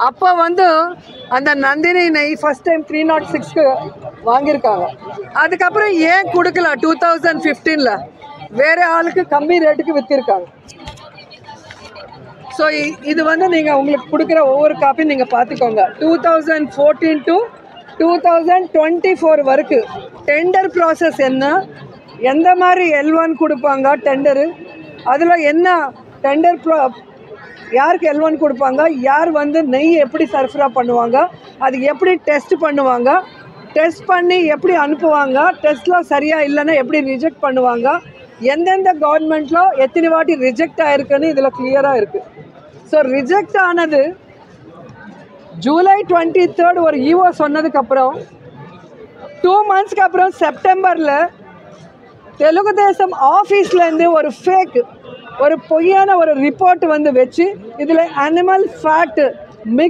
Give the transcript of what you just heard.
அப்போ வந்து அந்த நந்தினி நெய் ஃபஸ்ட் டைம் 306க்கு வாங்கியிருக்காங்க. அதுக்கப்புறம் ஏன் கொடுக்கல 2015ல் வேறு ஆளுக்கு கம்மி ரேட்டுக்கு விற்றுருக்காங்க. ஸோ இது வந்து நீங்கள் உங்களுக்கு கொடுக்குற ஒவ்வொரு காப்பி நீங்கள் பார்த்துக்கோங்க. 2014 to 2024 வரைக்கும் டெண்டர் ப்ராசஸ் என்ன, எந்த மாதிரி L1 கொடுப்பாங்க டெண்டரு, அதில் என்ன டெண்டர் யாருக்கு L1 கொடுப்பாங்க, யார் வந்து நெய் எப்படி சர்ஃபரா பண்ணுவாங்க, அது எப்படி டெஸ்ட் பண்ணுவாங்க, டெஸ்ட் பண்ணி எப்படி அனுப்புவாங்க, டெஸ்ட்டில் சரியாக இல்லைன்னா எப்படி ரிஜெக்ட் பண்ணுவாங்க, எந்தெந்த கவர்மெண்ட்டில் எத்தனை வாட்டி ரிஜெக்ட் ஆகிருக்குன்னு இதில் கிளியராக இருக்குது. ஸோ ரிஜெக்ட் ஆனது ஜூலை 23 ஒரு ஈஓ சொன்னதுக்கப்புறம் 2 monthsக்கு அப்புறம் செப்டம்பரில் தெலுங்கு தேசம் ஆஃபீஸ்லேருந்து ஒரு பொய்யான ஒரு ரிப்போர்ட் வந்து வச்சு இதில் அனிமல் ஃபேட் மிக்ஸ்